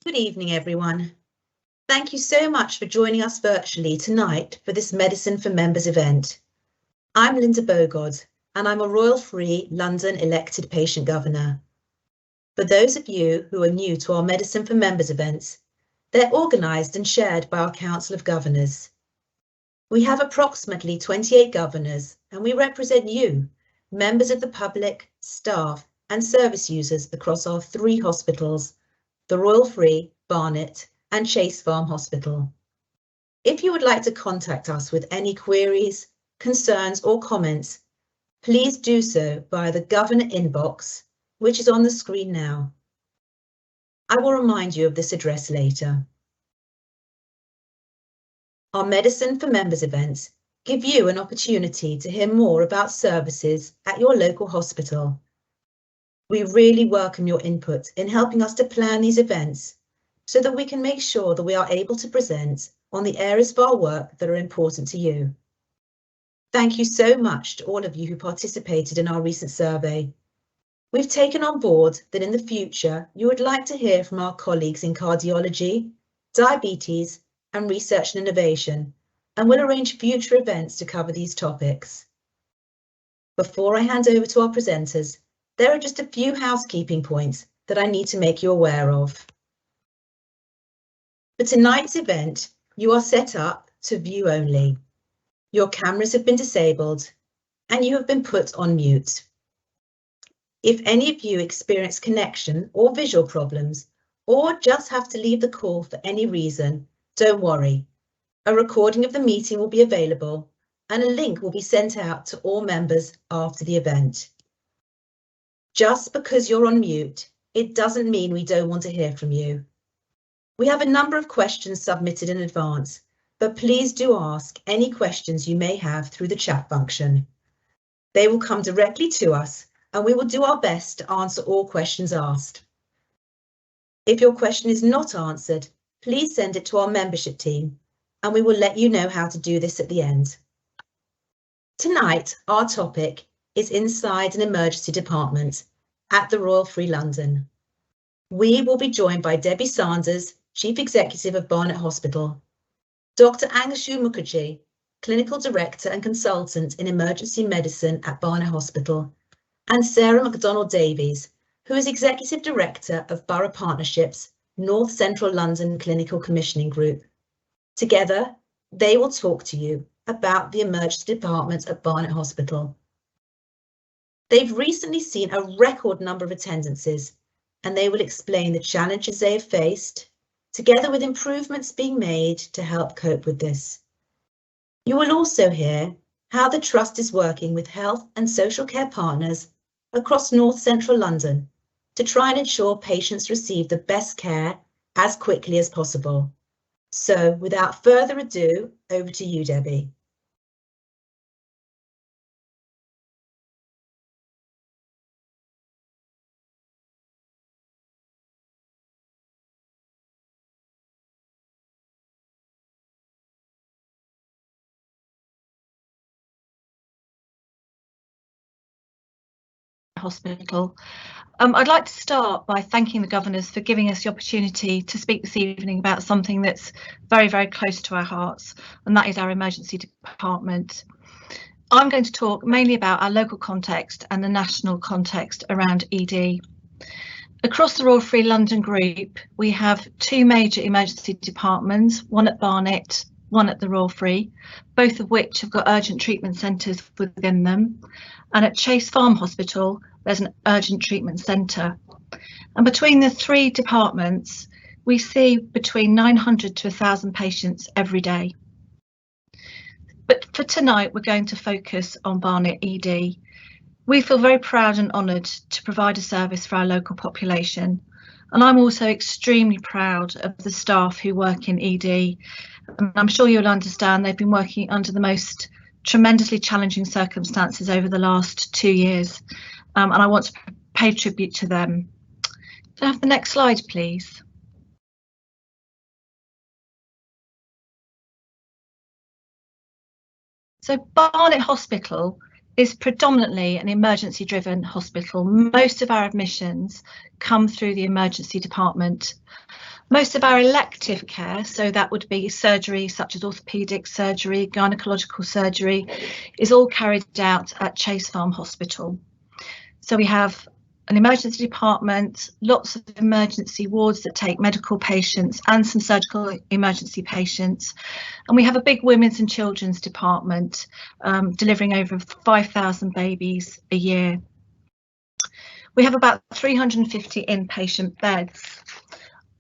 Good evening, everyone. Thank you so much for joining us virtually tonight for this Medicine for Members event. I'm Linda Bogod, and I'm a Royal Free London elected patient governor. For those of you who are new to our Medicine for Members events, they're organised and shared by our Council of Governors. We have approximately 28 governors, and we represent you, members of the public, staff, and service users across our 3 hospitals, the Royal Free, Barnet, and Chase Farm Hospital. If you would like to contact us with any queries, concerns, or comments, please do so via the Governor inbox, which is on the screen now. I will remind you of this address later. Our Medicine for Members events give you an opportunity to hear more about services at your local hospital. We really welcome your input in helping us to plan these events so that we can make sure that we are able to present on the areas of our work that are important to you. Thank you so much to all of you who participated in our recent survey. We've taken on board that in the future you would like to hear from our colleagues in cardiology, diabetes, and research and innovation, and we'll arrange future events to cover these topics. Before I hand over to our presenters, there are just a few housekeeping points that I need to make you aware of. For tonight's event, you are set up to view only. Your cameras have been disabled and you have been put on mute. If any of you experience connection or visual problems, or just have to leave the call for any reason, don't worry. A recording of the meeting will be available and a link will be sent out to all members after the event. Just because you're on mute, it doesn't mean we don't want to hear from you. We have a number of questions submitted in advance, but please do ask any questions you may have through the chat function. They will come directly to us and we will do our best to answer all questions asked. If your question is not answered, please send it to our membership team and we will let you know how to do this at the end. Tonight, our topic is inside an emergency department at the Royal Free London. We will be joined by Debbie Sanders, Chief Executive of Barnet Hospital, Dr. Anshu Mukherjee, Clinical Director and Consultant in Emergency Medicine at Barnet Hospital, and Sarah McDonald-Davies, who is Executive Director of Borough Partnerships, North Central London Clinical Commissioning Group. Together, they will talk to you about the emergency department at Barnet Hospital. They've recently seen a record number of attendances, and they will explain the challenges they have faced, together with improvements being made to help cope with this. You will also hear how the Trust is working with health and social care partners across North Central London to try and ensure patients receive the best care as quickly as possible. So without further ado, over to you, Debbie. Hospital. I'd like to start by thanking the governors for giving us the opportunity to speak this evening about something that's very, very close to our hearts, and that is our emergency department. I'm going to talk mainly about our local context and the national context around ED. Across the Royal Free London Group, we have 2 major emergency departments, one at Barnet, one at the Royal Free, both of which have got urgent treatment centres within them. And at Chase Farm Hospital, there's an urgent treatment centre. And between the 3 departments, we see between 900 to 1,000 patients every day. But for tonight, we're going to focus on Barnet ED. We feel very proud and honoured to provide a service for our local population. And I'm also extremely proud of the staff who work in ED. And I'm sure you'll understand they've been working under the most tremendously challenging circumstances over the last 2 years, and I want to pay tribute to them. Can I have the next slide, please? So Barnet Hospital is predominantly an emergency-driven hospital. Most of our admissions come through the emergency department. Most of our elective care, so that would be surgery such as orthopaedic surgery, gynecological surgery, is all carried out at Chase Farm Hospital. So we have an emergency department, lots of emergency wards that take medical patients and some surgical emergency patients. And we have a big women's and children's department delivering over 5,000 babies a year. We have about 350 inpatient beds.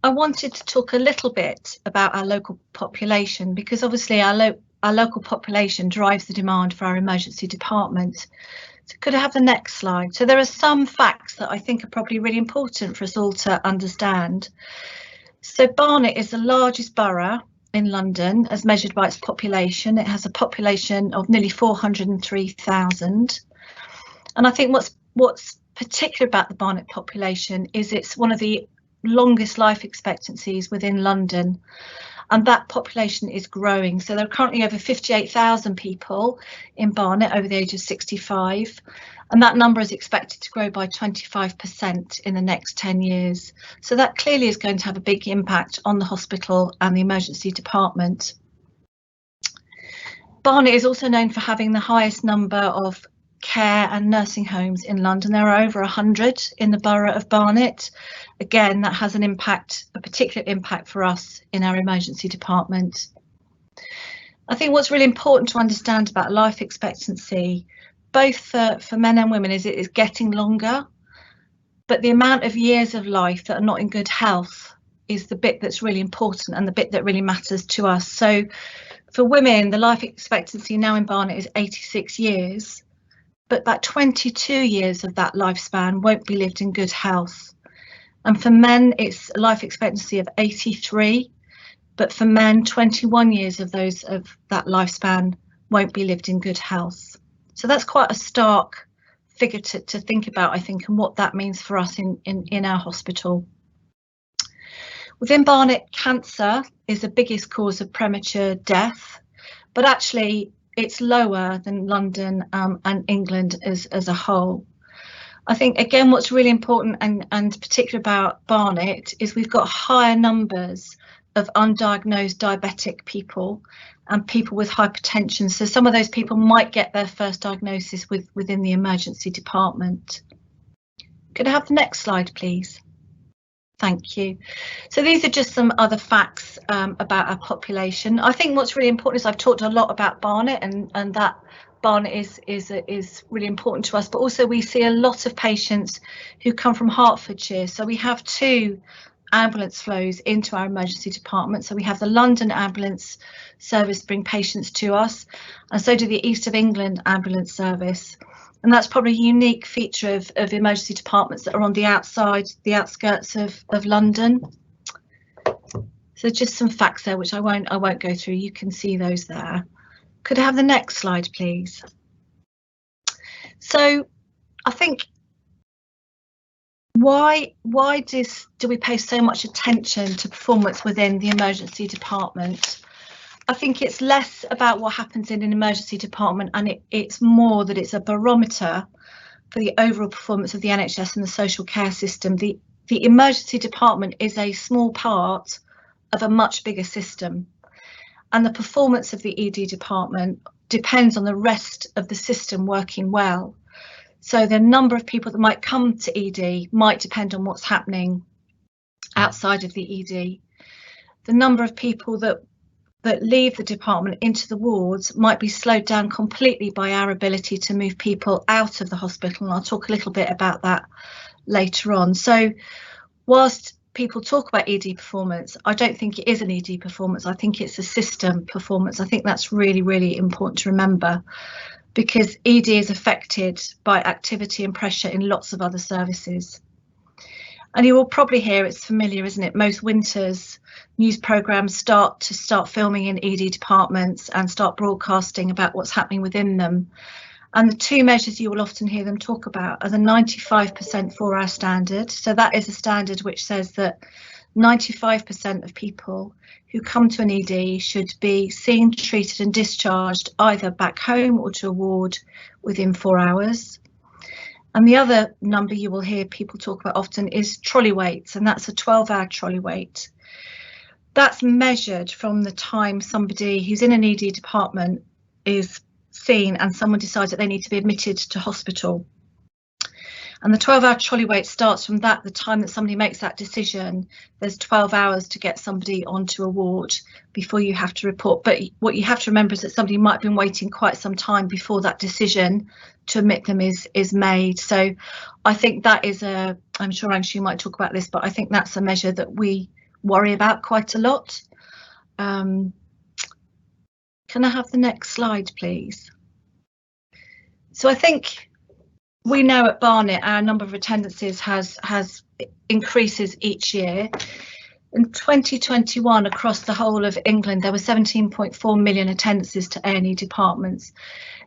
I wanted to talk a little bit about our local population, because obviously our local population drives the demand for our emergency department. So could I have the next slide? So there are some facts that I think are probably really important for us all to understand. So Barnet is the largest borough in London as measured by its population. It has a population of nearly 403,000. And I think what's particular about the Barnet population is it's one of the longest life expectancies within London, and that population is growing. So there are currently over 58,000 people in Barnet over the age of 65, and that number is expected to grow by 25% in the next 10 years. So that clearly is going to have a big impact on the hospital and the emergency department. Barnet is also known for having the highest number of care and nursing homes in London. There are over 100 in the borough of Barnet. Again, that has an impact, a particular impact for us in our emergency department. I think what's really important to understand about life expectancy, both for men and women, is it is getting longer, but the amount of years of life that are not in good health is the bit that's really important and the bit that really matters to us. So for women, the life expectancy now in Barnet is 86 years. But about 22 years of that lifespan won't be lived in good health. And for men, it's a life expectancy of 83, but for men, 21 years of that lifespan won't be lived in good health. So that's quite a stark figure to think about, I think, and what that means for us in our hospital. Within Barnet, cancer is the biggest cause of premature death, but actually it's lower than London and England as a whole. I think, again, what's really important and particular about Barnet is we've got higher numbers of undiagnosed diabetic people and people with hypertension. So some of those people might get their first diagnosis within the emergency department. Could I have the next slide, please? Thank you. So these are just some other facts about our population. I think what's really important is I've talked a lot about Barnet and that Barnet is really important to us, but also we see a lot of patients who come from Hertfordshire. So we have 2 ambulance flows into our emergency department. So we have the London ambulance service bring patients to us, and so do the East of England ambulance service. And that's probably a unique feature of emergency departments that are on the outskirts of London. So just some facts there, which I won't go through. You can see those there. Could I have the next slide, please? So I think why do we pay so much attention to performance within the emergency department? I think it's less about what happens in an emergency department, and it's more that it's a barometer for the overall performance of the NHS and the social care system. The emergency department is a small part of a much bigger system, and the performance of the ED department depends on the rest of the system working well. So the number of people that might come to ED might depend on what's happening outside of the ED. The number of people that leave the department into the wards might be slowed down completely by our ability to move people out of the hospital, and I'll talk a little bit about that later on. So whilst people talk about ED performance, I don't think it is an ED performance. I think it's a system performance. I think that's really, really important to remember, because ED is affected by activity and pressure in lots of other services. And you will probably hear, it's familiar, isn't it? Most winters, news programmes start filming in ED departments and start broadcasting about what's happening within them. And the 2 measures you will often hear them talk about are the 95% 4-hour standard. So that is a standard which says that 95% of people who come to an ED should be seen, treated and discharged either back home or to a ward within 4 hours. And the other number you will hear people talk about often is trolley weights, and that's a 12-hour trolley weight. That's measured from the time somebody who's in an ED department is seen and someone decides that they need to be admitted to hospital. And the 12-hour trolley wait starts from the time that somebody makes that decision. There's 12 hours to get somebody onto a ward before you have to report. But what you have to remember is that somebody might have been waiting quite some time before that decision to admit them is made. So I think that is I'm sure Angshu might talk about this, but I think that's a measure that we worry about quite a lot. Can I have the next slide, please? So I think we know at Barnet our number of attendances has increases each year. In 2021, across the whole of England, there were 17.4 million attendances to A&E departments.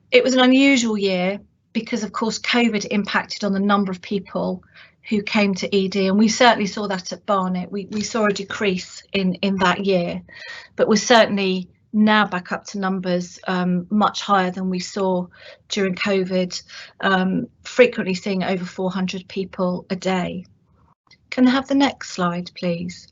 It was an unusual year because, of course, COVID impacted on the number of people who came to ED, and we certainly saw that at Barnet. We saw a decrease in that year, but we're certainly now back up to numbers much higher than we saw during COVID, frequently seeing over 400 people a day. Can I have the next slide, please?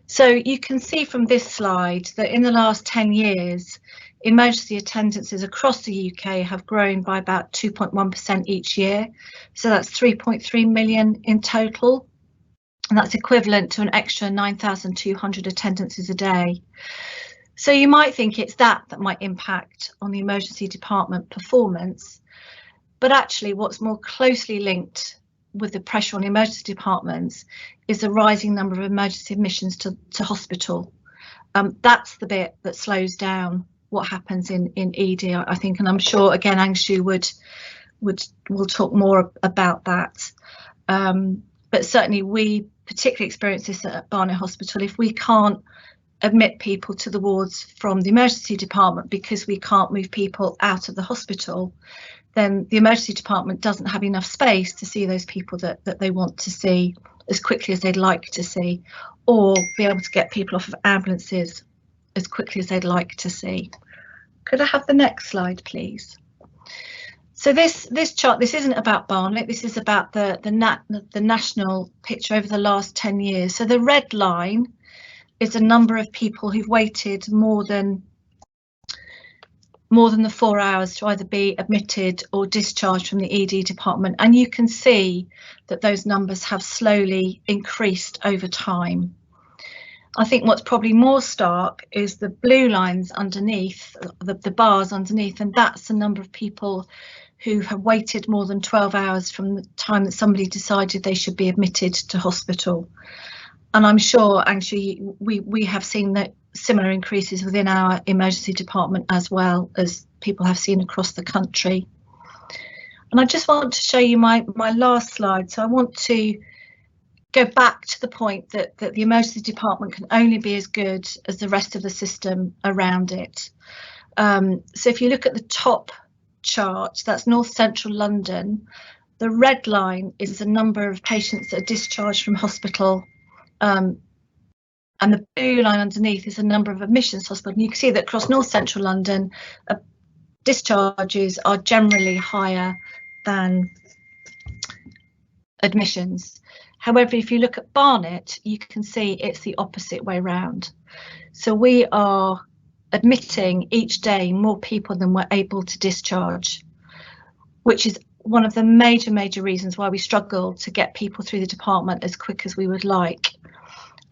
So you can see from this slide that in the last 10 years, emergency attendances across the UK have grown by about 2.1% each year. So that's 3.3 million in total. And that's equivalent to an extra 9,200 attendances a day. So you might think it's that might impact on the emergency department performance. But actually, what's more closely linked with the pressure on emergency departments is the rising number of emergency admissions to hospital. That's the bit that slows down what happens in ED, I think, and I'm sure again Angshu will talk more about that. But certainly we particularly experience this at Barnet Hospital. If we can't admit people to the wards from the emergency department because we can't move people out of the hospital, then the emergency department doesn't have enough space to see those people that they want to see as quickly as they'd like to see, or be able to get people off of ambulances as quickly as they'd like to see. Could I have the next slide, please? So this chart, this isn't about Barnet, this is about the national picture over the last 10 years. So the red line is the number of people who've waited more than the 4 hours to either be admitted or discharged from the ED department, and you can see that those numbers have slowly increased over time. I think what's probably more stark is the blue lines underneath, the bars underneath, and that's the number of people who have waited more than 12 hours from the time that somebody decided they should be admitted to hospital. And I'm sure, actually, we have seen that similar increases within our emergency department as well as people have seen across the country. And I just want to show you my last slide. So I want to go back to the point that the emergency department can only be as good as the rest of the system around it. So if you look at the top chart, that's North Central London. The red line is the number of patients that are discharged from hospital, and the blue line underneath is the number of admissions to hospital. And you can see that across North Central London, discharges are generally higher than admissions. However, if you look at Barnet, you can see it's the opposite way round. So we are admitting each day more people than we're able to discharge, which is one of the major reasons why we struggle to get people through the department as quick as we would like.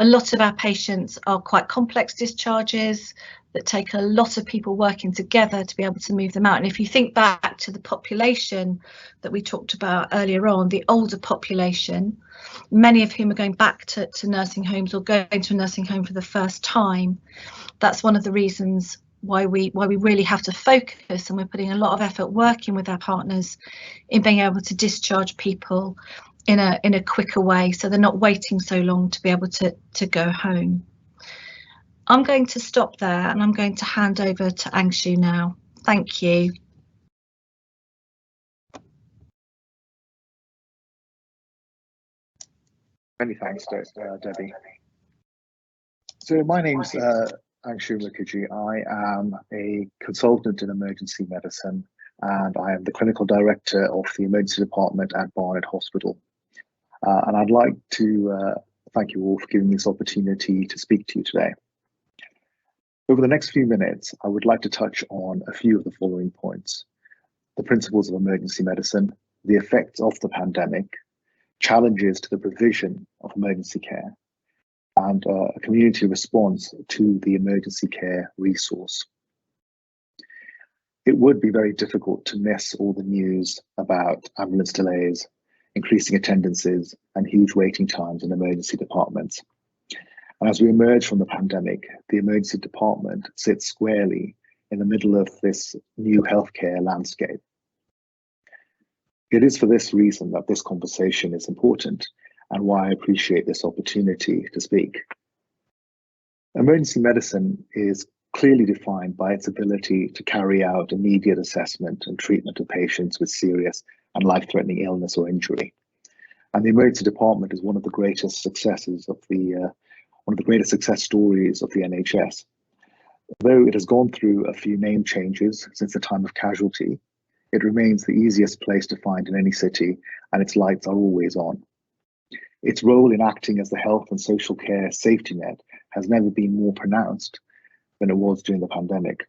A lot of our patients are quite complex discharges that take a lot of people working together to be able to move them out. And if you think back to the population that we talked about earlier on, the older population, many of whom are going back to nursing homes or going to a nursing home for the first time, that's one of the reasons why we really have to focus, and we're putting a lot of effort working with our partners in being able to discharge people in a quicker way, so they're not waiting so long to be able to go home. I'm going to stop there and I'm going to hand over to Angshu now. Thank you. Many thanks, Debbie. So my name's Angshu Mukherjee. I am a consultant in emergency medicine, and I am the clinical director of the emergency department at Barnet Hospital. And I'd like to thank you all for giving me this opportunity to speak to you today. Over the next few minutes, I would like to touch on a few of the following points: the principles of emergency medicine, the effects of the pandemic, challenges to the provision of emergency care, and a community response to the emergency care resource. It would be very difficult to miss all the news about ambulance delays, increasing attendances, and huge waiting times in emergency departments. And as we emerge from the pandemic, the emergency department sits squarely in the middle of this new healthcare landscape. It is for this reason that this conversation is important and why I appreciate this opportunity to speak. Emergency medicine is clearly defined by its ability to carry out immediate assessment and treatment of patients with serious and life-threatening illness or injury. And the emergency department is one of the greatest successes of one of the greatest success stories of the NHS. Though it has gone through a few name changes since the time of casualty, it remains the easiest place to find in any city, and its lights are always on. Its role in acting as the health and social care safety net has never been more pronounced than it was during the pandemic.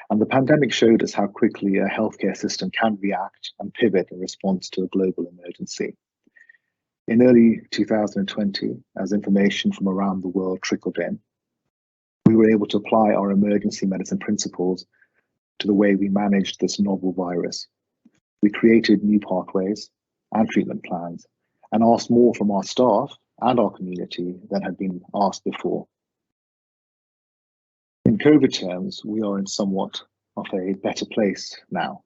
And the pandemic showed us how quickly a healthcare system can react and pivot in response to a global emergency. In early 2020, as information from around the world trickled in, we were able to apply our emergency medicine principles to the way we managed this novel virus. We created new pathways and treatment plans and asked more from our staff and our community than had been asked before. In COVID terms, we are in somewhat of a better place now.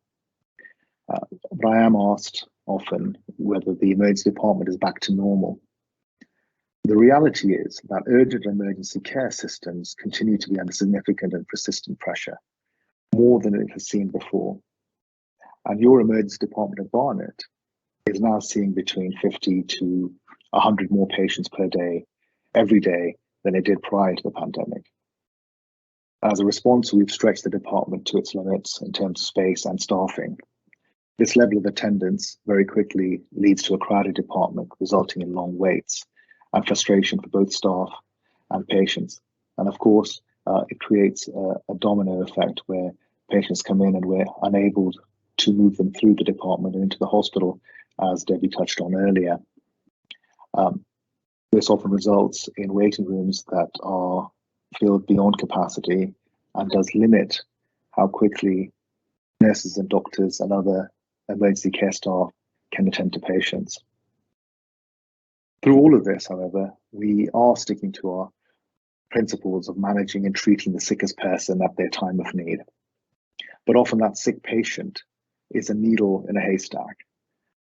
But I am asked often whether the emergency department is back to normal. The reality is that urgent emergency care systems continue to be under significant and persistent pressure, more than it has seen before. And your emergency department at Barnet is now seeing between 50 to 100 more patients per day, every day, than it did prior to the pandemic. As a response, we've stretched the department to its limits in terms of space and staffing. This level of attendance very quickly leads to a crowded department, resulting in long waits and frustration for both staff and patients. And of course, it creates a domino effect where patients come in and we're unable to move them through the department and into the hospital, as Debbie touched on earlier. This often results in waiting rooms that are filled beyond capacity and does limit how quickly nurses and doctors and other emergency care staff can attend to patients. Through all of this, however, we are sticking to our principles of managing and treating the sickest person at their time of need. But often that sick patient is a needle in a haystack.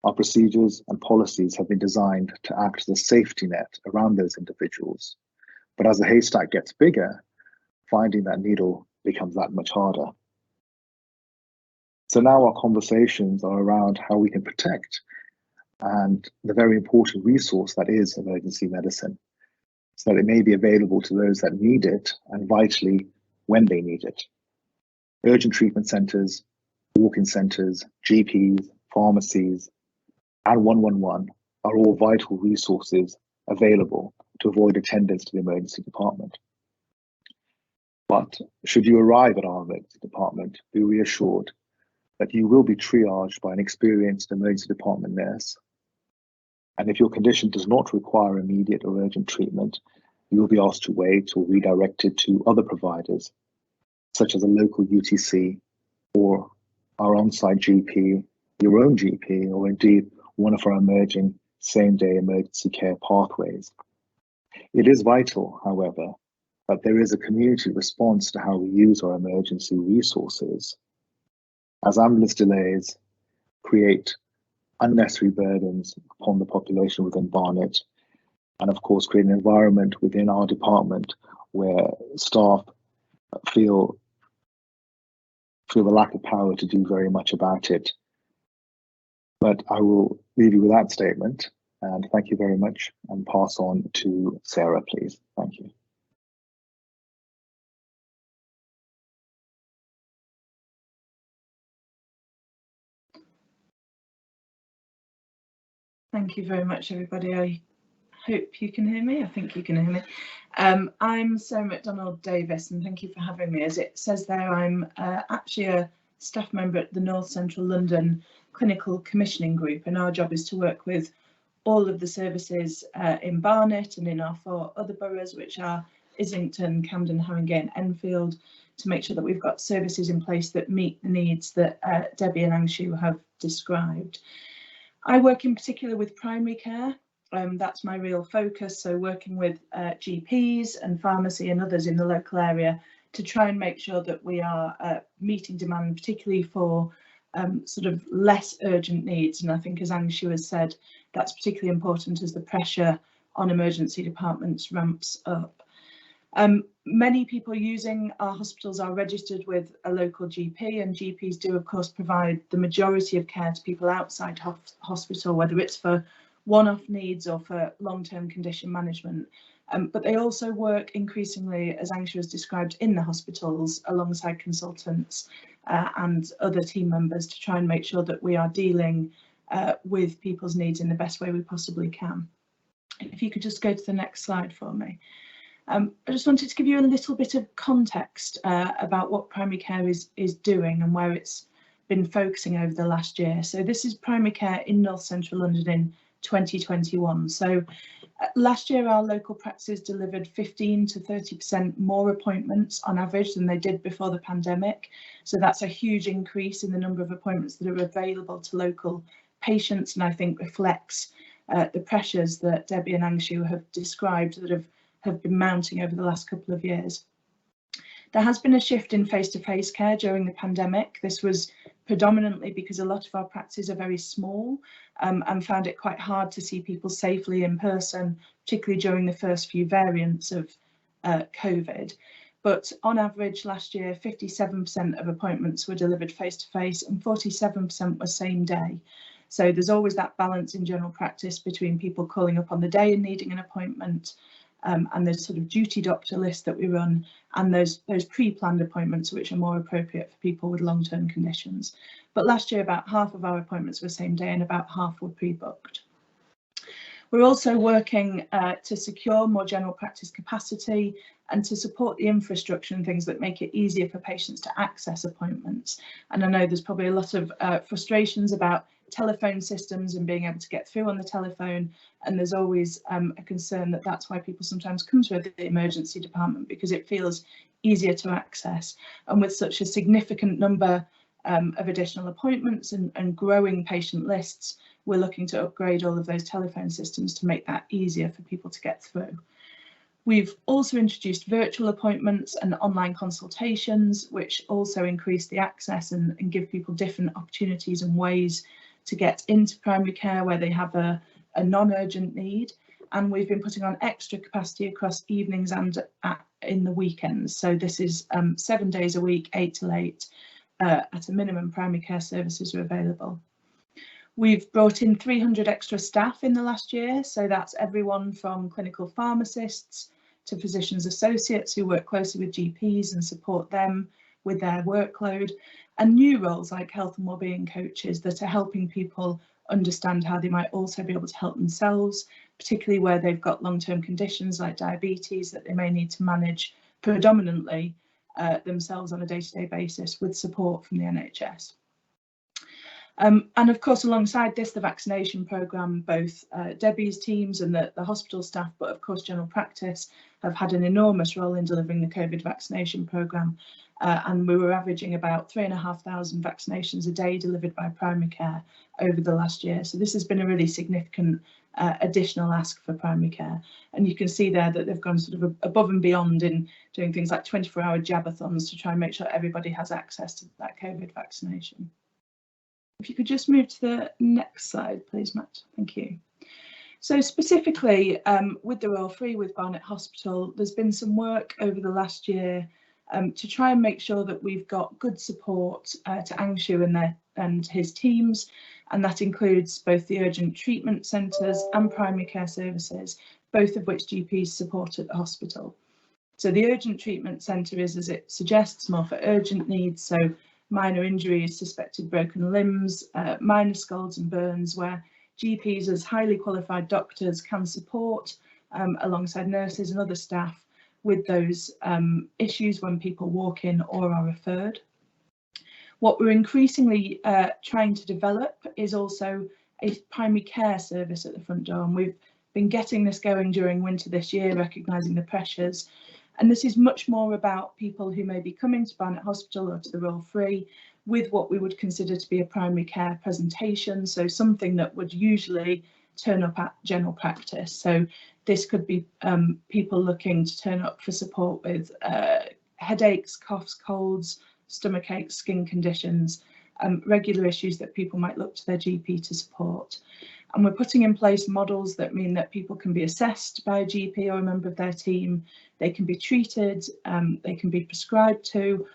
Our procedures and policies have been designed to act as a safety net around those individuals. But as the haystack gets bigger, finding that needle becomes that much harder. So now our conversations are around how we can protect and the very important resource that is emergency medicine, so that it may be available to those that need it and vitally when they need it. Urgent treatment centres, walk-in centres, GPs, pharmacies, and 111 are all vital resources available to avoid attendance to the emergency department. But should you arrive at our emergency department, be reassured that you will be triaged by an experienced emergency department nurse. And if your condition does not require immediate or urgent treatment, you will be asked to wait or redirected to other providers, such as a local UTC or our on-site GP, your own GP, or indeed one of our emerging same-day emergency care pathways. It is vital, however, that there is a community response to how we use our emergency resources, as ambulance delays create unnecessary burdens upon the population within Barnet, and of course create an environment within our department where staff feel the lack of power to do very much about it. But I will leave you with that statement, and thank you very much, and pass on to Sarah, please. Thank you. Thank you very much, everybody. I hope you can hear me. I think you can hear me. I'm Sarah McDonald Davis, and thank you for having me. As it says there, I'm actually a staff member at the North Central London Clinical Commissioning Group, and our job is to work with all of the services in Barnet and in our 4 other boroughs, which are Islington, Camden, Harringay and Enfield, to make sure that we've got services in place that meet the needs that Debbie and Anshu have described. I work in particular with primary care. That's my real focus, so working with GPs and pharmacy and others in the local area to try and make sure that we are meeting demand, particularly for sort of less urgent needs. And I think, as Anshu has said, that's particularly important as the pressure on emergency departments ramps up. Many people using our hospitals are registered with a local GP, and GPs do of course provide the majority of care to people outside hospital, whether it's for one-off needs or for long-term condition management. But they also work increasingly, as Anshu has described, in the hospitals alongside consultants and other team members to try and make sure that we are dealing with people's needs in the best way we possibly can. If you could just go to the next slide for me. I just wanted to give you a little bit of context about what primary care is doing and where it's been focusing over the last year. So this is primary care in North Central London in 2021. So last year our local practices delivered 15 to 30% more appointments on average than they did before the pandemic. So that's a huge increase in the number of appointments that are available to local patients, and I think reflects the pressures that Debbie and Anshu have described that have been mounting over the last couple of years. There has been a shift in face-to-face care during the pandemic. This was predominantly because a lot of our practices are very small and found it quite hard to see people safely in person, particularly during the first few variants of COVID. But on average last year, 57% of appointments were delivered face-to-face and 47% were same day. So there's always that balance in general practice between people calling up on the day and needing an appointment, and there's sort of duty doctor list that we run, and those pre-planned appointments which are more appropriate for people with long-term conditions. But last year about half of our appointments were same day and about half were pre-booked. We're also working to secure more general practice capacity and to support the infrastructure and things that make it easier for patients to access appointments. And I know there's probably a lot of frustrations about telephone systems and being able to get through on the telephone, and there's always a concern that that's why people sometimes come to the emergency department, because it feels easier to access. And with such a significant number of additional appointments and growing patient lists, we're looking to upgrade all of those telephone systems to make that easier for people to get through. We've also introduced virtual appointments and online consultations, which also increase the access and give people different opportunities and ways to get into primary care where they have a non-urgent need. And we've been putting on extra capacity across evenings and in the weekends. So this is 7 days a week, 8 till 8, at a minimum primary care services are available. We've brought in 300 extra staff in the last year. So that's everyone from clinical pharmacists to physicians associates who work closely with GPs and support them with their workload, and new roles like health and wellbeing coaches that are helping people understand how they might also be able to help themselves, particularly where they've got long-term conditions like diabetes that they may need to manage predominantly themselves on a day-to-day basis with support from the NHS. And of course, alongside this, the vaccination programme, both Debbie's teams and the hospital staff, but of course general practice, have had an enormous role in delivering the COVID vaccination programme. And we were averaging about 3,500 vaccinations a day delivered by primary care over the last year. So this has been a really significant additional ask for primary care. And you can see there that they've gone sort of above and beyond in doing things like 24-hour jabathons to try and make sure everybody has access to that COVID vaccination. If you could just move to the next slide, please, Matt. Thank you. So specifically with the Royal Free with Barnet Hospital, there's been some work over the last year to try and make sure that we've got good support to Anshu and his teams, and that includes both the urgent treatment centres and primary care services, both of which GPs support at the hospital. So the urgent treatment centre is, as it suggests, more for urgent needs, so minor injuries, suspected broken limbs, minor scalds and burns, where GPs as highly qualified doctors can support alongside nurses and other staff with those issues when people walk in or are referred. What we're increasingly trying to develop is also a primary care service at the front door, and we've been getting this going during winter this year, recognising the pressures. And this is much more about people who may be coming to Barnet Hospital or to the Royal Free with what we would consider to be a primary care presentation, so something that would usually turn up at general practice. So this could be people looking to turn up for support with headaches, coughs, colds, stomach aches, skin conditions, regular issues that people might look to their GP to support. And we're putting in place models that mean that people can be assessed by a GP or a member of their team, they can be treated, they can be prescribed to,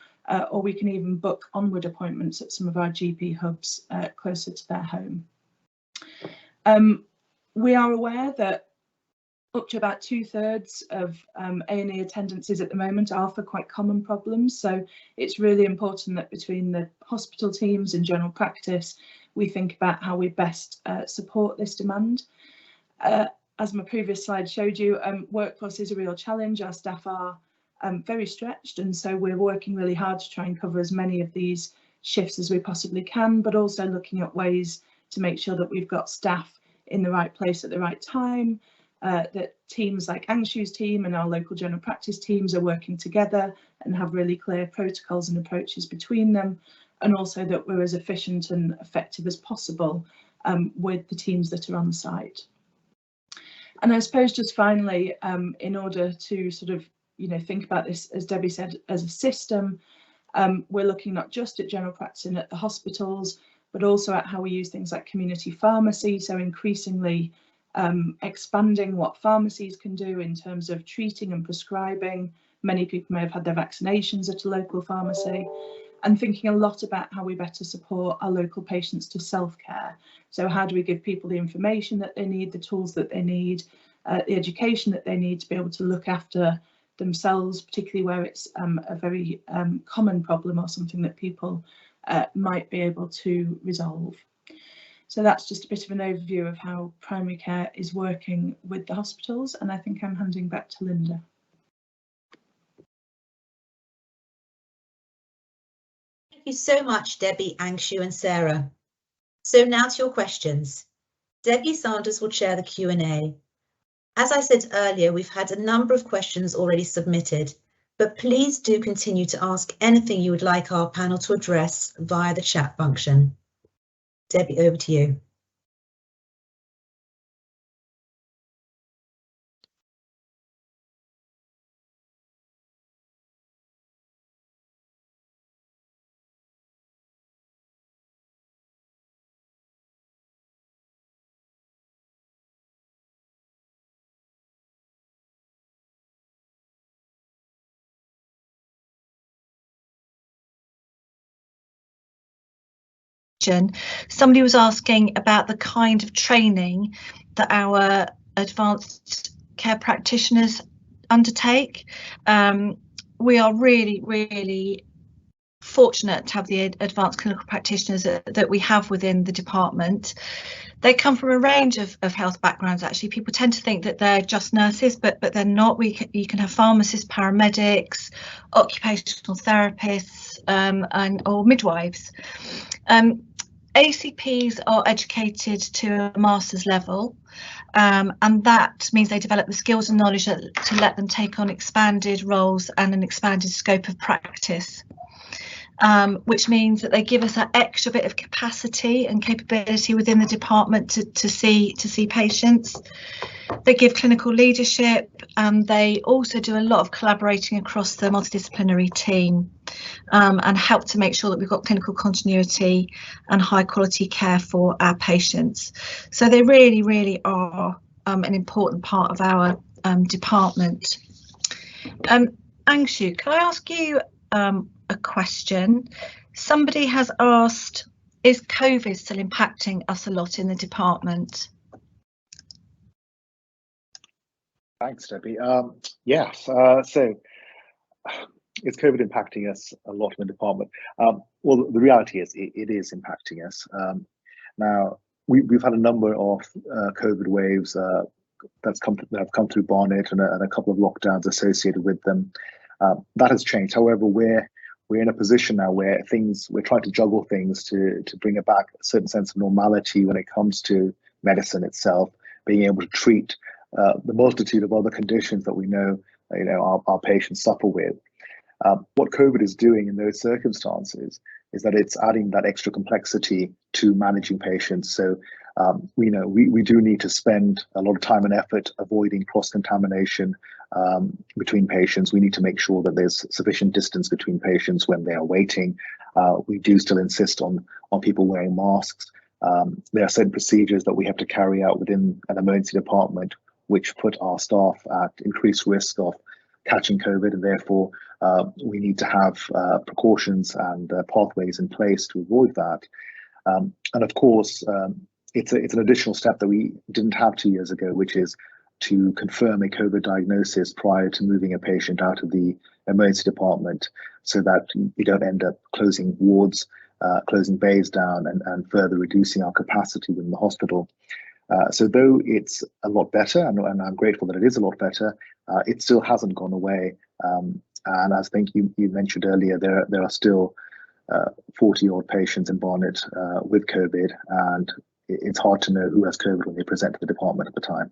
or we can even book onward appointments at some of our GP hubs closer to their home. We are aware that up to about 2/3 of A&E attendances at the moment are for quite common problems, so it's really important that between the hospital teams and general practice we think about how we best support this demand. As my previous slide showed you, workforce is a real challenge. Our staff are very stretched, and so we're working really hard to try and cover as many of these shifts as we possibly can, but also looking at ways to make sure that we've got staff in the right place at the right time, that teams like Angshu's team and our local general practice teams are working together and have really clear protocols and approaches between them, and also that we're as efficient and effective as possible with the teams that are on site. And I suppose just finally, in order to sort of think about this, as Debbie said, as a system, we're looking not just at general practice and at the hospitals, but also at how we use things like community pharmacy, so increasingly expanding what pharmacies can do in terms of treating and prescribing. Many people may have had their vaccinations at a local pharmacy, and thinking a lot about how we better support our local patients to self-care. So how do we give people the information that they need, the tools that they need, the education that they need to be able to look after themselves, particularly where it's a very common problem or something that people might be able to resolve. So that's just a bit of an overview of how primary care is working with the hospitals, and I think I'm handing back to Linda. Thank you so much, Debbie, Angshu and Sarah. So now to your questions. Debbie Sanders will chair the Q&A. As I said earlier, we've had a number of questions already submitted, but please do continue to ask anything you would like our panel to address via the chat function. Debbie, over to you. Somebody was asking about the kind of training that our advanced care practitioners undertake. We are really fortunate to have the advanced clinical practitioners that we have within the department. They come from a range of health backgrounds. Actually, people tend to think that they're just nurses, but they're not. You can have pharmacists, paramedics, occupational therapists, or midwives. ACPs are educated to a master's level, and that means they develop the skills and knowledge to let them take on expanded roles and an expanded scope of practice, which means that they give us that extra bit of capacity and capability within the department to see patients. They give clinical leadership, and they also do a lot of collaborating across the multidisciplinary team, and help to make sure that we've got clinical continuity and high quality care for our patients. So they really are an important part of our department. Angshu, can I ask you a question? Somebody has asked, is COVID still impacting us a lot in the department? Thanks, Debbie. Yes, so is COVID impacting us a lot in the department? Well, the reality is it is impacting us. Now, we've had a number of COVID waves that have come through Barnet, and a couple of lockdowns associated with them. That has changed. However, we're in a position now where we're trying to juggle things to bring it back a certain sense of normality when it comes to medicine itself, being able to treat the multitude of other conditions that we know, our patients suffer with. What COVID is doing in those circumstances is that it's adding that extra complexity to managing patients. So we do need to spend a lot of time and effort avoiding cross-contamination between patients. We need to make sure that there's sufficient distance between patients when they are waiting. We do still insist on people wearing masks. There are certain procedures that we have to carry out within an emergency department which put our staff at increased risk of catching COVID, and therefore we need to have precautions and pathways in place to avoid that. And of course, it's an additional step that we didn't have 2 years ago, which is to confirm a COVID diagnosis prior to moving a patient out of the emergency department, so that we don't end up closing wards, closing bays down, and further reducing our capacity within the hospital. So though it's a lot better, and I'm grateful that it is a lot better, it still hasn't gone away. And as I think you mentioned earlier, there are still 40 odd patients in Barnet with COVID, and it's hard to know who has COVID when they present to the department at the time.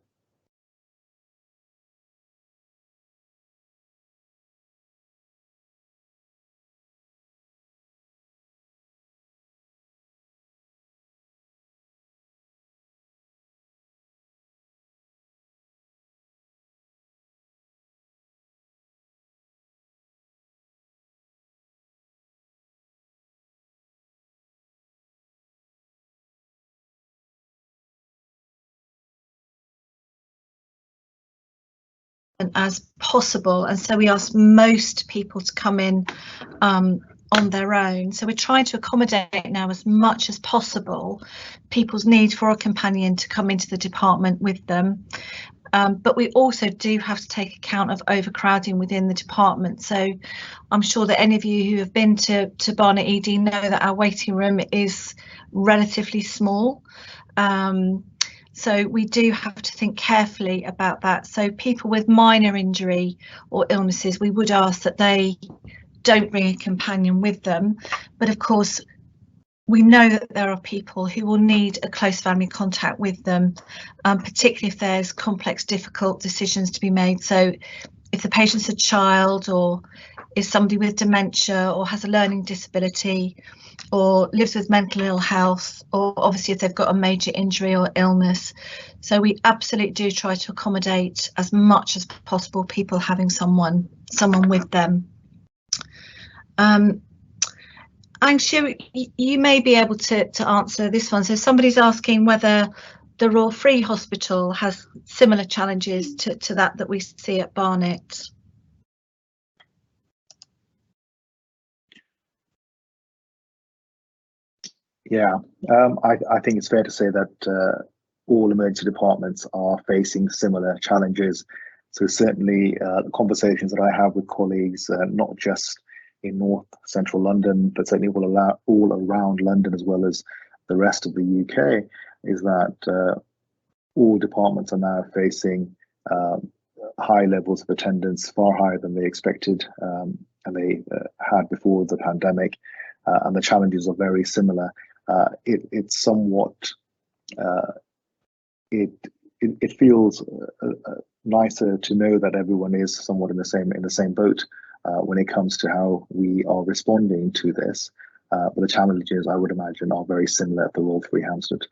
As possible, and so we ask most people to come in on their own. So we're trying to accommodate now as much as possible people's need for a companion to come into the department with them. But we also do have to take account of overcrowding within the department. So I'm sure that any of you who have been to Barnet ED know that our waiting room is relatively small. So we do have to think carefully about that. So people with minor injury or illnesses, we would ask that they don't bring a companion with them. But of course, we know that there are people who will need a close family contact with them, particularly if there's complex, difficult decisions to be made. So if the patient's a child, or is somebody with dementia, or has a learning disability, or lives with mental ill health, or obviously if they've got a major injury or illness. So we absolutely do try to accommodate as much as possible people having someone with them. Angshu, you may be able to answer this one. So somebody's asking whether the Royal Free Hospital has similar challenges to that we see at Barnet. Yeah, I think it's fair to say that all emergency departments are facing similar challenges. So certainly the conversations that I have with colleagues, not just in North Central London, but certainly all around London, as well as the rest of the UK, is that all departments are now facing high levels of attendance, far higher than they expected and they had before the pandemic, and the challenges are very similar. It's somewhat it feels nicer to know that everyone is somewhat in the same boat when it comes to how we are responding to this. But the challenges, I would imagine, are very similar at the Royal Free Hampstead.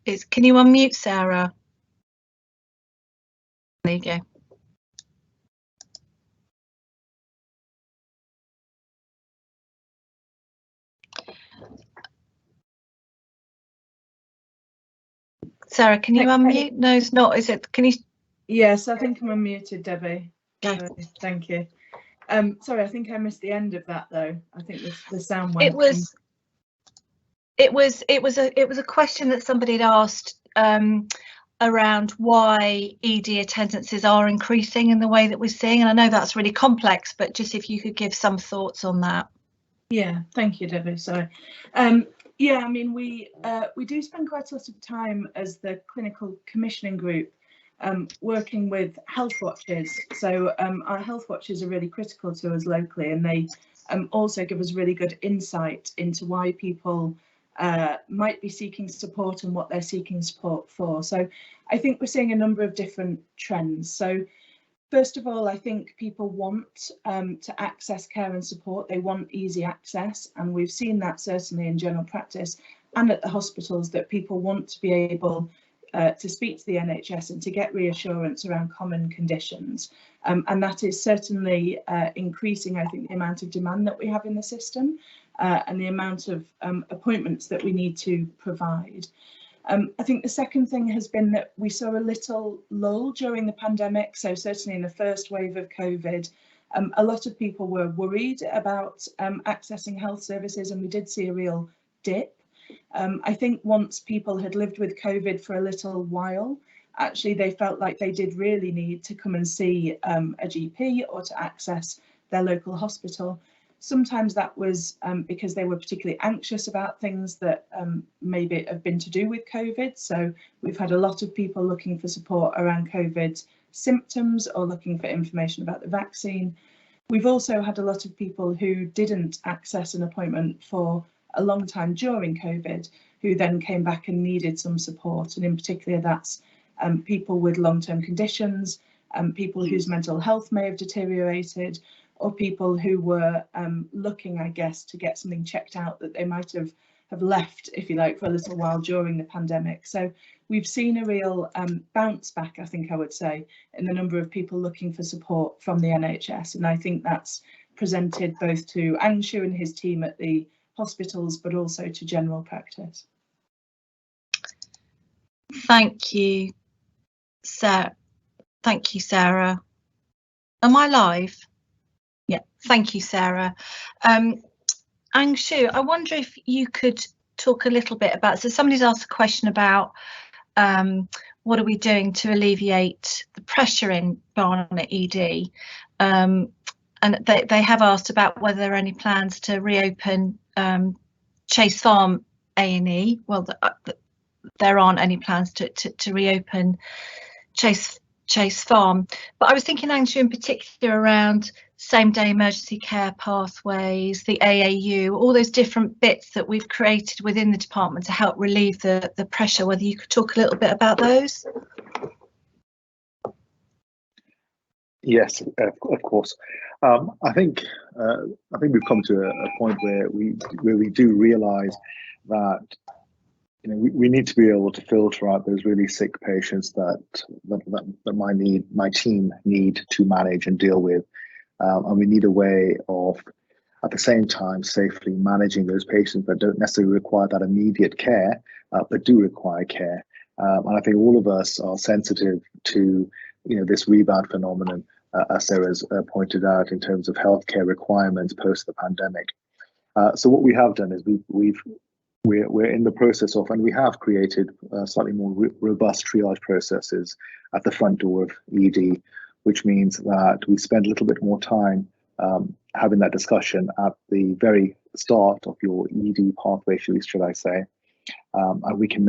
Can you unmute, Sarah? There you go. Sarah, can you unmute? No, it's not, is it? Can you? Yes, I think I'm unmuted, Debbie. Go. Thank you. Sorry, I think I missed the end of that though. I think the sound went. It was a question that somebody had asked around why ED attendances are increasing in the way that we're seeing, and I know that's really complex, but just if you could give some thoughts on that. Yeah, thank you, Debbie. Sorry. Yeah, I mean, we do spend quite a lot of time as the clinical commissioning group working with health watches. So our health watches are really critical to us locally, and they also give us really good insight into why people might be seeking support and what they're seeking support for. So I think we're seeing a number of different trends. So first of all, I think people want to access care and support. They want easy access, and we've seen that certainly in general practice and at the hospitals, that people want to be able to speak to the NHS and to get reassurance around common conditions. And that is certainly increasing, I think, the amount of demand that we have in the system and the amount of appointments that we need to provide. I think the second thing has been that we saw a little lull during the pandemic. So certainly in the first wave of COVID, a lot of people were worried about accessing health services, and we did see a real dip. I think once people had lived with COVID for a little while, actually they felt like they did really need to come and see a GP or to access their local hospital. Sometimes that was because they were particularly anxious about things that maybe have been to do with COVID. So we've had a lot of people looking for support around COVID symptoms or looking for information about the vaccine. We've also had a lot of people who didn't access an appointment for a long time during COVID, who then came back and needed some support. And in particular, that's people with long-term conditions, people whose mental health may have deteriorated, or people who were looking, I guess, to get something checked out that they might have left, if you like, for a little while during the pandemic. So we've seen a real bounce back, I think I would say, in the number of people looking for support from the NHS. And I think that's presented both to Angshu and his team at the hospitals, but also to general practice. Thank you, Sarah. Thank you, Sarah. Am I live? Yeah, thank you, Sarah. Angshu, I wonder if you could talk a little bit about, so somebody's asked a question about what are we doing to alleviate the pressure in Barnet ED, and they have asked about whether there are any plans to reopen Chase Farm A&E. Well, there aren't any plans to reopen Chase Farm, but I was thinking, Angshu, in particular around same-day emergency care pathways, the AAU, all those different bits that we've created within the department to help relieve the pressure. Whether you could talk a little bit about those? Yes, of course. I think we've come to a point where we do realise that we need to be able to filter out those really sick patients that my team need to manage and deal with, and we need a way of, at the same time, safely managing those patients that don't necessarily require that immediate care, but do require care. And I think all of us are sensitive to this rebound phenomenon, as Sarah's pointed out, in terms of healthcare requirements post the pandemic. So what we have done is we're in the process of, and we have created slightly more robust triage processes at the front door of ED, which means that we spend a little bit more time having that discussion at the very start of your ED pathway, should I say, and we can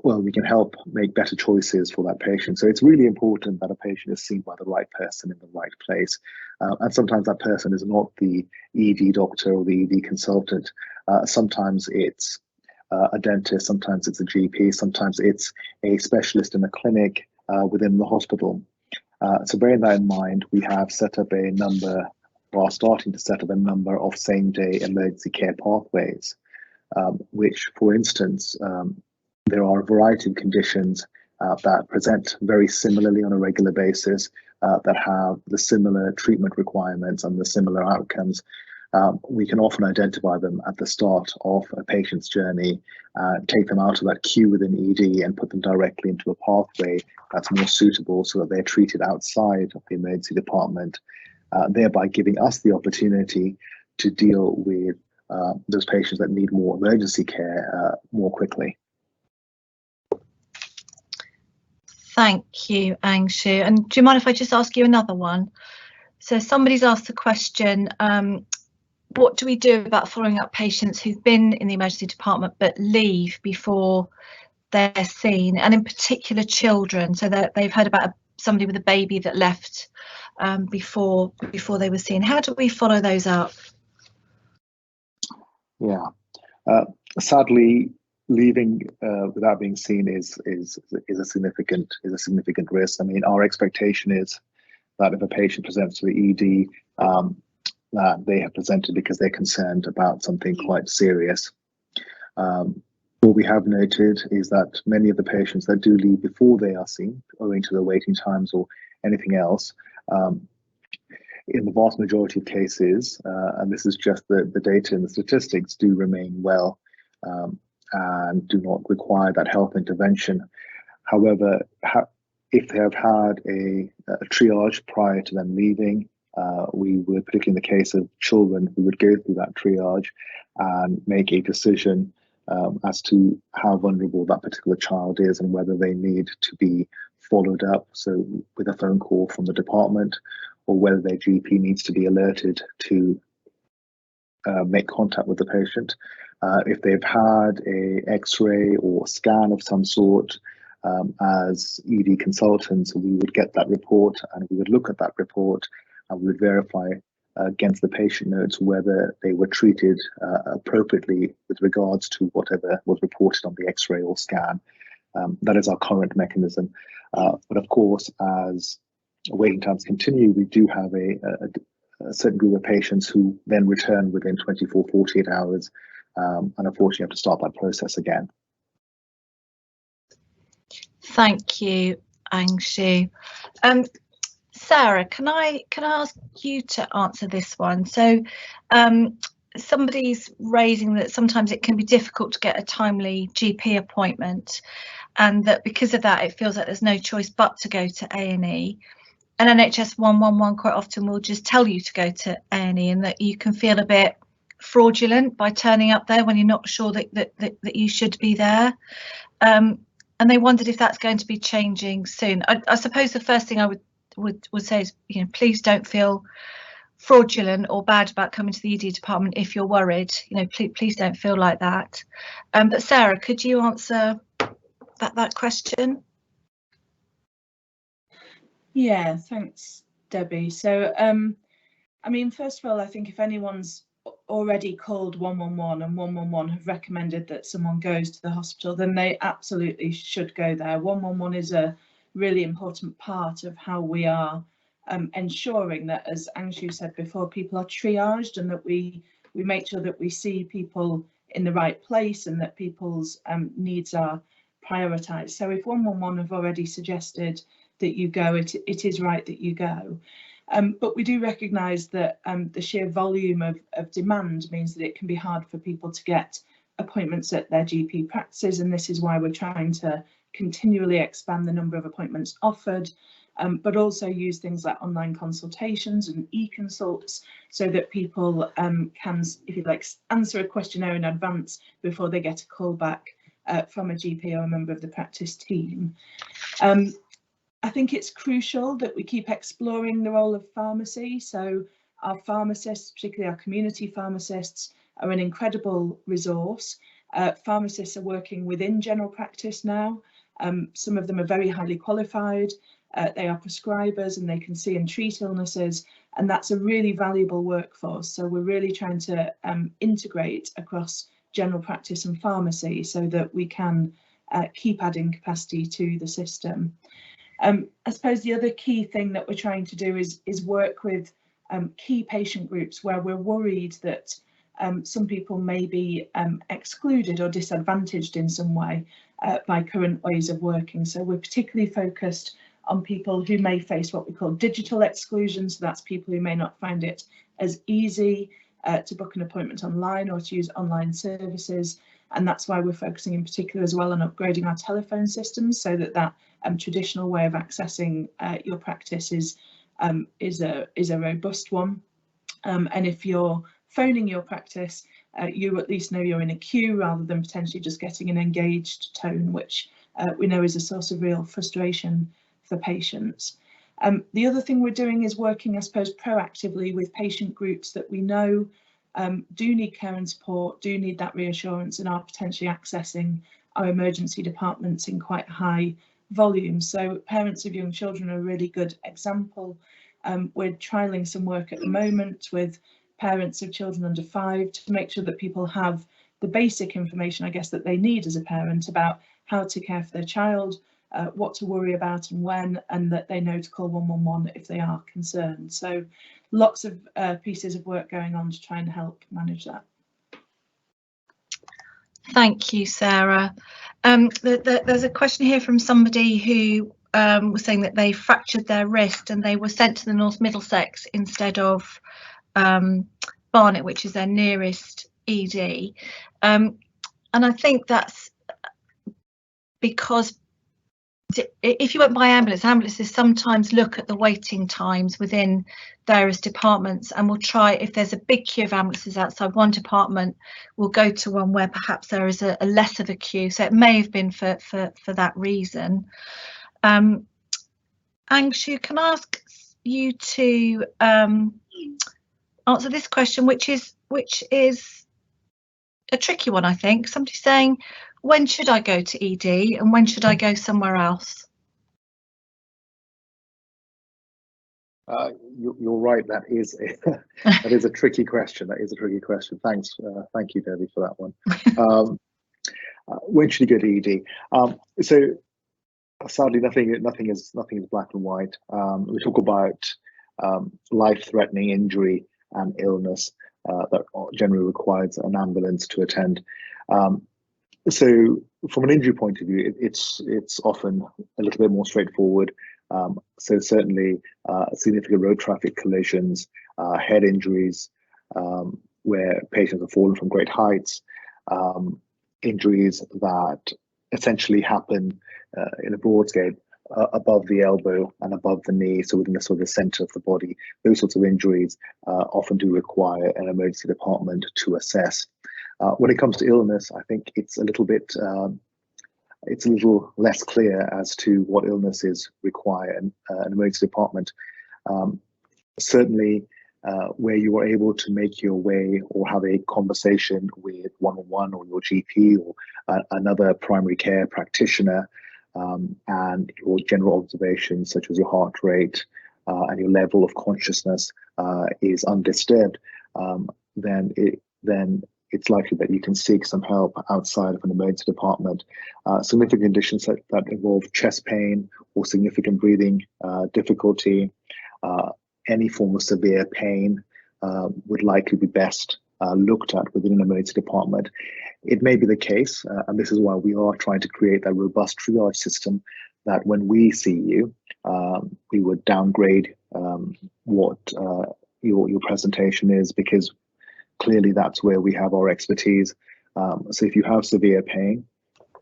we can help make better choices for that patient. So it's really important that a patient is seen by the right person in the right place. And sometimes that person is not the ED doctor or the ED consultant. Sometimes it's a dentist, sometimes it's a GP, sometimes it's a specialist in a clinic within the hospital. So bearing that in mind, we have set up a number, or are starting to set up a number of same-day emergency care pathways, which, for instance, there are a variety of conditions that present very similarly on a regular basis, that have the similar treatment requirements and the similar outcomes. We can often identify them at the start of a patient's journey, take them out of that queue within ED and put them directly into a pathway that's more suitable so that they're treated outside of the emergency department, thereby giving us the opportunity to deal with those patients that need more emergency care more quickly. Thank you, Angshu. And do you mind if I just ask you another one? So somebody's asked the question, what do we do about following up patients who've been in the emergency department but leave before they're seen, and in particular children, so that they've heard about somebody with a baby that left before they were seen? How do we follow those up? Yeah, sadly, leaving without being seen is a significant risk. I mean, our expectation is that if a patient presents to the ED, that they have presented because they're concerned about something quite serious. What we have noted is that many of the patients that do leave before they are seen, owing to the waiting times or anything else, in the vast majority of cases, and this is just the data and the statistics, do remain well and do not require that health intervention. However, if they have had a triage prior to them leaving, we would, particularly in the case of children, we would go through that triage and make a decision as to how vulnerable that particular child is and whether they need to be followed up, so with a phone call from the department, or whether their GP needs to be alerted to make contact with the patient. If they've had a X-ray or scan of some sort, as ED consultants, we would get that report and we would look at that report and we would verify against the patient notes whether they were treated appropriately with regards to whatever was reported on the X-ray or scan. That is our current mechanism. But of course, as waiting times continue, we do have a certain group of patients who then return within 24, 48 hours, and unfortunately have to start that process again. Thank you, Angshu. Sarah, can I ask you to answer this one? So somebody's raising that sometimes it can be difficult to get a timely GP appointment, and that because of that it feels like there's no choice but to go to A&E. And NHS 111 quite often will just tell you to go to A&E, and that you can feel a bit fraudulent by turning up there when you're not sure that you should be there. And they wondered if that's going to be changing soon. I suppose the first thing I would say is, you know, please don't feel fraudulent or bad about coming to the ED department if you're worried. You know, please don't feel like that. But Sarah, could you answer that question? Yeah, thanks, Debbie. So, I mean, first of all, I think if anyone's already called 111 and 111 have recommended that someone goes to the hospital, then they absolutely should go there. 111 is a really important part of how we are ensuring that, as Angshu said before, people are triaged and that we make sure that we see people in the right place and that people's needs are prioritised. So if 111 have already suggested that you go, it is right that you go. But we do recognise that the sheer volume of demand means that it can be hard for people to get appointments at their GP practices, and this is why we're trying to continually expand the number of appointments offered, but also use things like online consultations and e-consults so that people can, if you like, answer a questionnaire in advance before they get a call back from a GP or a member of the practice team. I think it's crucial that we keep exploring the role of pharmacy. So our pharmacists, particularly our community pharmacists, are an incredible resource. Pharmacists are working within general practice now. Some of them are very highly qualified. They are prescribers and they can see and treat illnesses, and that's a really valuable workforce. So we're really trying to integrate across general practice and pharmacy so that we can keep adding capacity to the system. I suppose the other key thing that we're trying to do is work with key patient groups where we're worried that some people may be excluded or disadvantaged in some way by current ways of working. So we're particularly focused on people who may face what we call digital exclusion. So that's people who may not find it as easy to book an appointment online or to use online services. And that's why we're focusing in particular as well on upgrading our telephone systems so that that traditional way of accessing your practice is a robust one. And if you're phoning your practice, you at least know you're in a queue rather than potentially just getting an engaged tone, which we know is a source of real frustration for patients. The other thing we're doing is working, I suppose, proactively with patient groups that we know do need care and support, do need that reassurance, and are potentially accessing our emergency departments in quite high volumes. So parents of young children are a really good example. We're trialling some work at the moment with parents of children under 5 to make sure that people have the basic information, I guess, that they need as a parent about how to care for their child, what to worry about and when, and that they know to call 111 if they are concerned. So lots of pieces of work going on to try and help manage that. Thank you, Sarah. There's a question here from somebody who was saying that they fractured their wrist and they were sent to the North Middlesex instead of Barnet, which is their nearest ED. And I think that's because if you went by ambulance, ambulances sometimes look at the waiting times within various departments and will try, if there's a big queue of ambulances outside one department, we'll go to one where perhaps there is a less of a queue. So it may have been for that reason. Angshu, can I ask you to answer this question, which is a tricky one, I think. Somebody's saying, when should I go to ED and when should I go somewhere else? You're right. That is a tricky question. That is a tricky question. Thanks. Thank you, Debbie, for that one. When should you go to ED? So sadly, nothing is black and white. We talk about life-threatening injury and illness that generally requires an ambulance to attend. So from an injury point of view, it's often a little bit more straightforward. So certainly significant road traffic collisions, head injuries, where patients have fallen from great heights, injuries that essentially happen in a broad scale above the elbow and above the knee, so within the sort of the center of the body. Those sorts of injuries often do require an emergency department to assess. When it comes to illness, I think it's a little less clear as to what illnesses require an emergency department. Certainly, where you are able to make your way or have a conversation with 111 or your GP or another primary care practitioner, and your general observations such as your heart rate and your level of consciousness is undisturbed, then it's likely that you can seek some help outside of an emergency department. Significant conditions that involve chest pain or significant breathing difficulty, any form of severe pain would likely be best looked at within an emergency department. It may be the case, and this is why we are trying to create that robust triage system, that when we see you, we would downgrade what your presentation is, because clearly that's where we have our expertise. So if you have severe pain,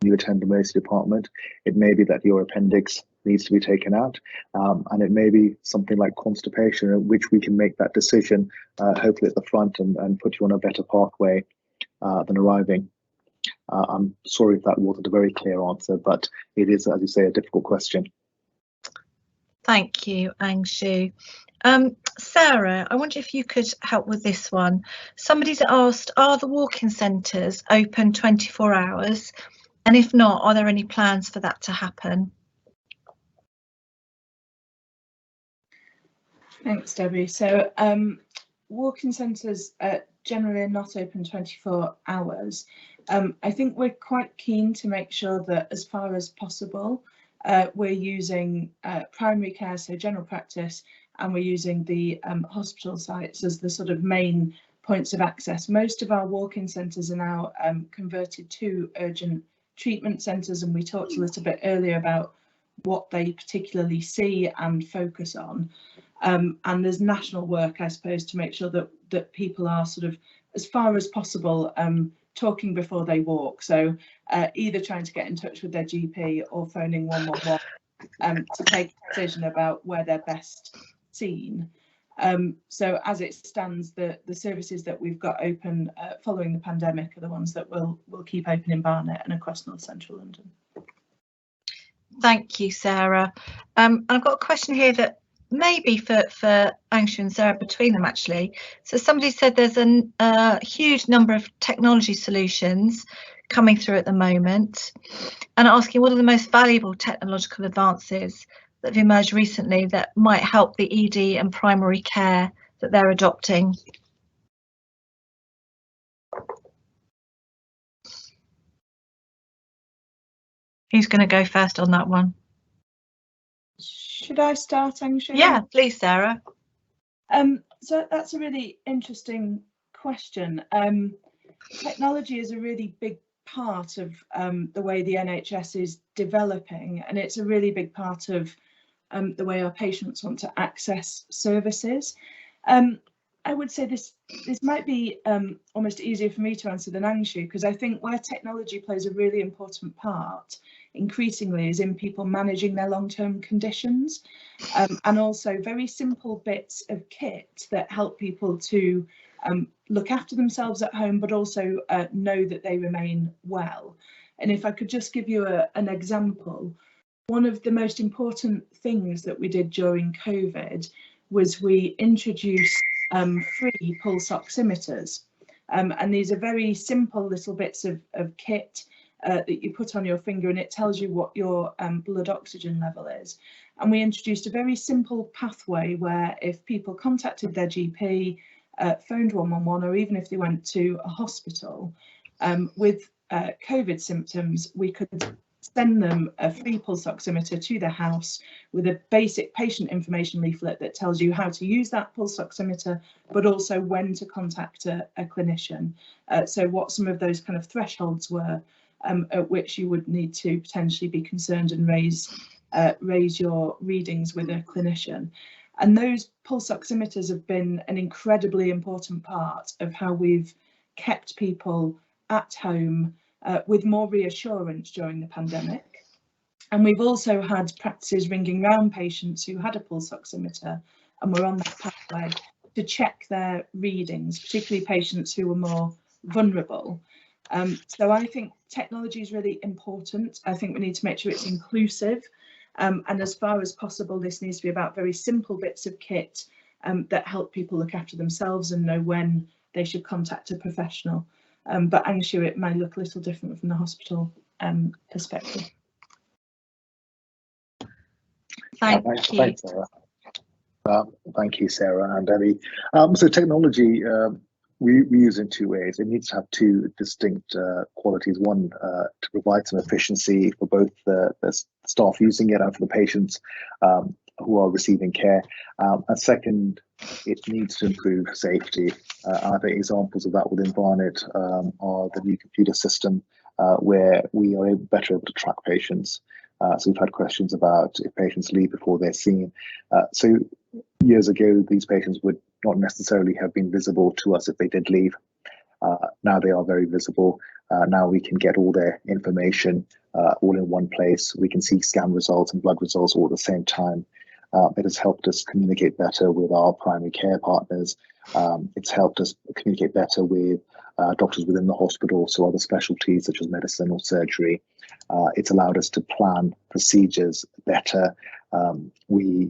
you attend the emergency department, it may be that your appendix needs to be taken out, and it may be something like constipation, in which we can make that decision, hopefully at the front, and put you on a better pathway than arriving. I'm sorry if that wasn't a very clear answer, but it is, as you say, a difficult question. Thank you, Angshu. Sarah, I wonder if you could help with this one. Somebody's asked, are the walk-in centres open 24 hours? And if not, are there any plans for that to happen? Thanks, Debbie. So walk-in centres generally are not open 24 hours. I think we're quite keen to make sure that as far as possible, we're using primary care, so general practice, and we're using the hospital sites as the sort of main points of access. Most of our walk-in centres are now converted to urgent treatment centres, and we talked a little bit earlier about what they particularly see and focus on. And there's national work, I suppose, to make sure that people are sort of, as far as possible, talking before they walk. So either trying to get in touch with their GP or phoning 111 to take a decision about where they're best seen. So as it stands, the services that we've got open following the pandemic are the ones that we'll keep open in Barnet and across North Central London. Thank you, Sarah. And I've got a question here that may be for Angshu and Sarah between them, actually. So somebody said there's a huge number of technology solutions coming through at the moment, and asking what are the most valuable technological advances that have emerged recently that might help the ED and primary care that they're adopting. Who's going to go first on that one? Should I start, Angshu? Yeah, please, Sarah. So that's a really interesting question. Technology is a really big part of the way the NHS is developing, and it's a really big part of the way our patients want to access services. I would say this might be almost easier for me to answer than Angshu, because I think where technology plays a really important part increasingly is in people managing their long-term conditions, and also very simple bits of kit that help people to look after themselves at home, but also know that they remain well. And if I could just give you an example, one of the most important things that we did during COVID was we introduced free pulse oximeters. And these are very simple little bits of kit that you put on your finger, and it tells you what your blood oxygen level is. And we introduced a very simple pathway where if people contacted their GP, phoned 111, or even if they went to a hospital with COVID symptoms, we could send them a free pulse oximeter to their house with a basic patient information leaflet that tells you how to use that pulse oximeter, but also when to contact a clinician. So what some of those kind of thresholds were at which you would need to potentially be concerned and raise your readings with a clinician. And those pulse oximeters have been an incredibly important part of how we've kept people at home with more reassurance during the pandemic. And we've also had practices ringing round patients who had a pulse oximeter and were on that pathway to check their readings, particularly patients who were more vulnerable. So I think technology is really important. I think we need to make sure it's inclusive. And as far as possible, this needs to be about very simple bits of kit that help people look after themselves and know when they should contact a professional. But Angshu, it may look a little different from the hospital perspective. Thank you. Thanks, Sarah. Thank you, Sarah and Ellie. So technology, we use in two ways. It needs to have two distinct qualities. One, to provide some efficiency for both the staff using it and for the patients who are receiving care. And second, it needs to improve safety. I think examples of that within Barnet are the new computer system where we are better able to track patients. So we've had questions about if patients leave before they're seen. So years ago, these patients would not necessarily have been visible to us if they did leave. Now they are very visible. Now we can get all their information all in one place. We can see scan results and blood results all at the same time. It has helped us communicate better with our primary care partners. It's helped us communicate better with doctors within the hospital, so other specialties such as medicine or surgery. It's allowed us to plan procedures better. We're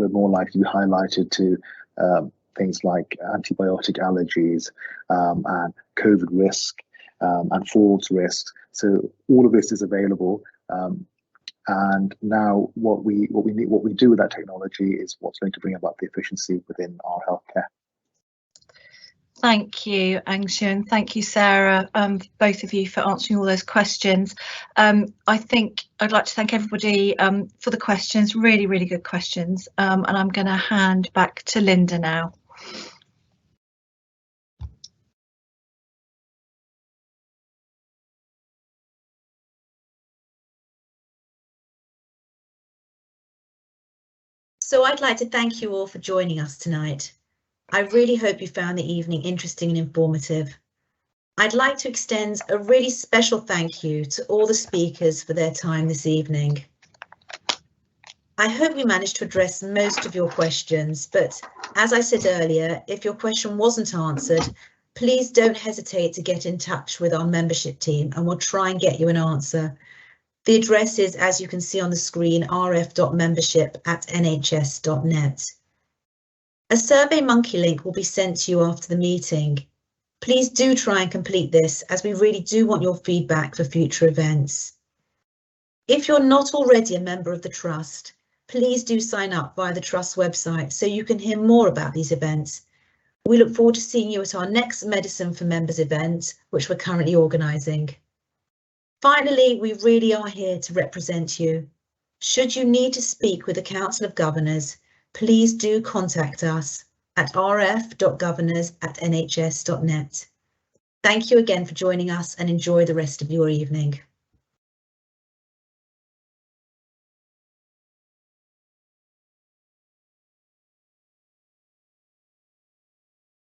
more likely to be highlighted to things like antibiotic allergies and COVID risk and falls risk. So all of this is available. And now what we do with that technology is what's going to bring about the efficiency within our healthcare. Thank you, Angshu, and thank you, Sarah, both of you for answering all those questions. I think I'd like to thank everybody for the questions, really, really good questions. And I'm going to hand back to Linda now. So I'd like to thank you all for joining us tonight. I really hope you found the evening interesting and informative. I'd like to extend a really special thank you to all the speakers for their time this evening. I hope we managed to address most of your questions, but as I said earlier, if your question wasn't answered, please don't hesitate to get in touch with our membership team and we'll try and get you an answer. The address is, as you can see on the screen, rf.membership@nhs.net. A SurveyMonkey link will be sent to you after the meeting. Please do try and complete this, as we really do want your feedback for future events. If you're not already a member of the Trust, please do sign up via the Trust website so you can hear more about these events. We look forward to seeing you at our next Medicine for Members event, which we're currently organising. Finally, we really are here to represent you. Should you need to speak with the Council of Governors, please do contact us at rf.governors@nhs.net. Thank you again for joining us and enjoy the rest of your evening.